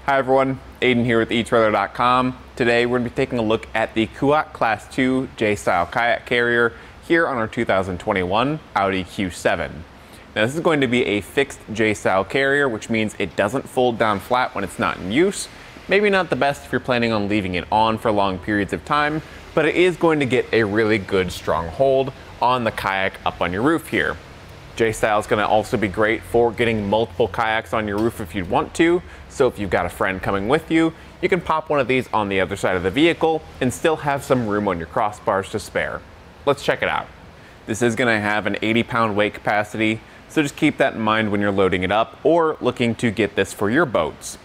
Hi everyone, Aidan here with etrailer.com. Today we're going to be taking a look at the Kuat Class 2 J-Style kayak carrier here on our 2021 Audi Q7. Now this is going to be a fixed J-Style carrier, which means it doesn't fold down flat when it's not in use. Maybe not the best if you're planning on leaving it on for long periods of time, but it is going to get a really good strong hold on the kayak up on your roof here. J-Style is going to also be great for getting multiple kayaks on your roof if you want to. So if you've got a friend coming with you, you can pop one of these on the other side of the vehicle and still have some room on your crossbars to spare. Let's check it out. This is going to have an 80-pound weight capacity, so just keep that in mind when you're loading it up or looking to get this for your boats.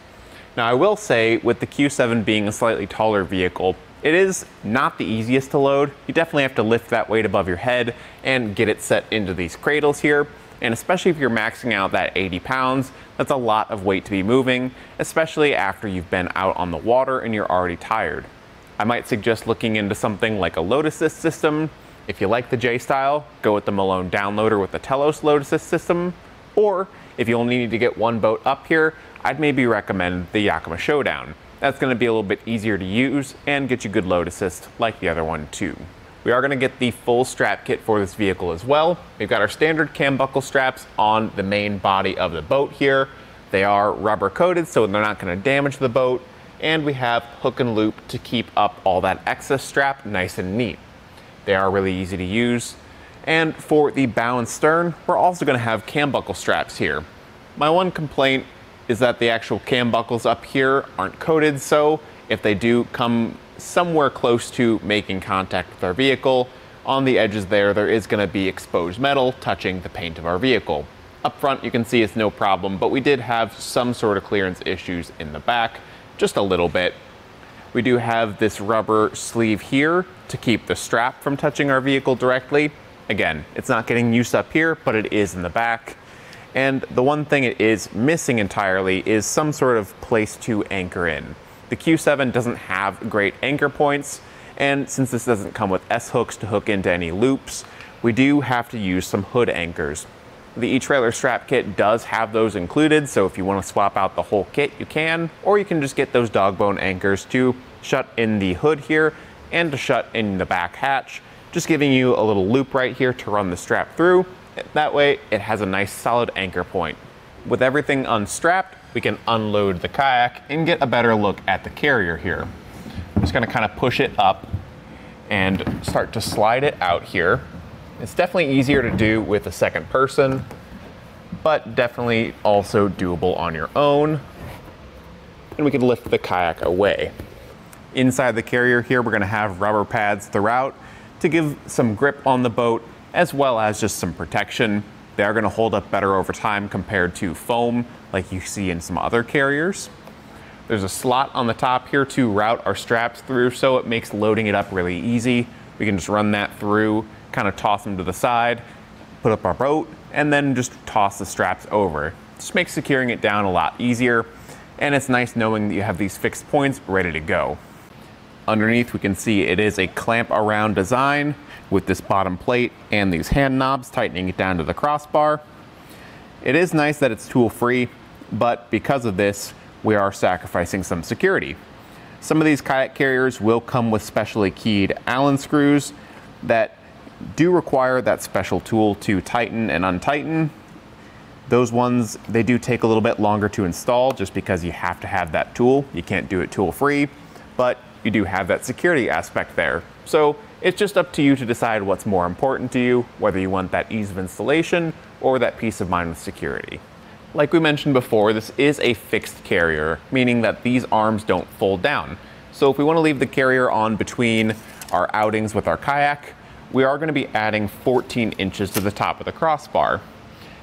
Now I will say, with the Q7 being a slightly taller vehicle, it is not the easiest to load. You definitely have to lift that weight above your head and get it set into these cradles here. And especially if you're maxing out that 80 pounds, that's a lot of weight to be moving, especially after you've been out on the water and you're already tired. I might suggest looking into something like a load assist system. If you like the J-Style, go with the Malone downloader with the Telos load assist system. Or if you only need to get one boat up here, I'd maybe recommend the Yakima Showdown. That's going to be a little bit easier to use and get you good load assist like the other one too. We are going to get the full strap kit for this vehicle as well. We've got our standard cam buckle straps on the main body of the boat here. They are rubber coated, so they're not going to damage the boat. And we have hook and loop to keep up all that excess strap nice and neat. They are really easy to use. And for the bow and stern, we're also going to have cam buckle straps here. My one complaint is that the actual cam buckles up here aren't coated, so if they do come somewhere close to making contact with our vehicle, on the edges there is going to be exposed metal touching the paint of our vehicle. Up front you can see it's no problem, but we did have some sort of clearance issues in the back, just a little bit. We do have this rubber sleeve here to keep the strap from touching our vehicle directly. Again, it's not getting used up here, but it is in the back. And the one thing it is missing entirely is some sort of place to anchor in. The Q7 doesn't have great anchor points, and since this doesn't come with S-hooks to hook into any loops, we do have to use some hood anchors. The eTrailer strap kit does have those included, so if you want to swap out the whole kit, you can, or you can just get those dog bone anchors to shut in the hood here and to shut in the back hatch, just giving you a little loop right here to run the strap through. That way it has a nice solid anchor point. With everything unstrapped, we can unload the kayak and get a better look at the carrier here. I'm just going to kind of push it up and start to slide it out here. It's definitely easier to do with a second person, but definitely also doable on your own. And we can lift the kayak away. Inside the carrier here, we're going to have rubber pads throughout to give some grip on the boat, as well as just some protection. They are going to hold up better over time compared to foam like you see in some other carriers. There's a slot on the top here to route our straps through, so it makes loading it up really easy. We can just run that through, kind of toss them to the side, put up our boat, and then just toss the straps over. Just makes securing it down a lot easier, and it's nice knowing that you have these fixed points ready to go. Underneath we can see it is a clamp around design with this bottom plate and these hand knobs tightening it down to the crossbar. It is nice that it's tool free, but because of this, we are sacrificing some security. Some of these kayak carriers will come with specially keyed Allen screws that do require that special tool to tighten and untighten. Those ones, they do take a little bit longer to install just because you have to have that tool. You can't do it tool free, but you do have that security aspect there. So it's just up to you to decide what's more important to you, whether you want that ease of installation or that peace of mind with security. Like we mentioned before, this is a fixed carrier, meaning that these arms don't fold down. So if we want to leave the carrier on between our outings with our kayak, we are going to be adding 14 inches to the top of the crossbar.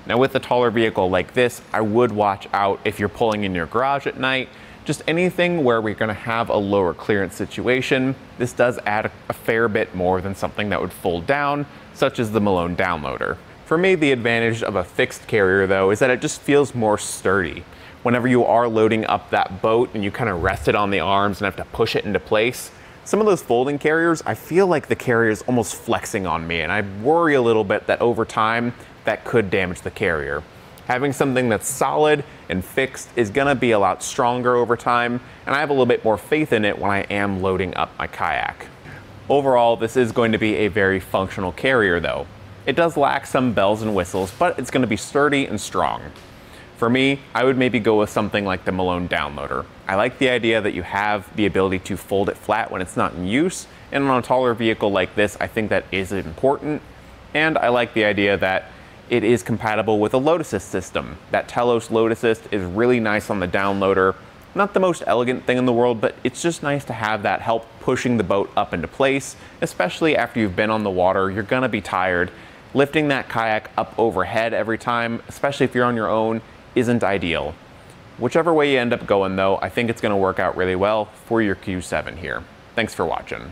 Now with a taller vehicle like this, I would watch out if you're pulling in your garage at night. Just anything where we're going to have a lower clearance situation, this does add a fair bit more than something that would fold down, such as the Malone downloader. For me, the advantage of a fixed carrier though is that it just feels more sturdy. Whenever you are loading up that boat and you kind of rest it on the arms and have to push it into place, some of those folding carriers, I feel like the carrier is almost flexing on me, and I worry a little bit that over time that could damage the carrier. Having something that's solid and fixed is gonna be a lot stronger over time, and I have a little bit more faith in it when I am loading up my kayak. Overall, this is going to be a very functional carrier though. It does lack some bells and whistles, but it's gonna be sturdy and strong. For me, I would maybe go with something like the Malone Downloader. I like the idea that you have the ability to fold it flat when it's not in use, and on a taller vehicle like this, I think that is important. And I like the idea that it is compatible with a load assist system. That Telos load assist is really nice on the Downloader. Not the most elegant thing in the world, but it's just nice to have that help pushing the boat up into place, especially after you've been on the water. You're gonna be tired. Lifting that kayak up overhead every time, especially if you're on your own, isn't ideal. Whichever way you end up going though, I think it's gonna work out really well for your Q7 here. Thanks for watching.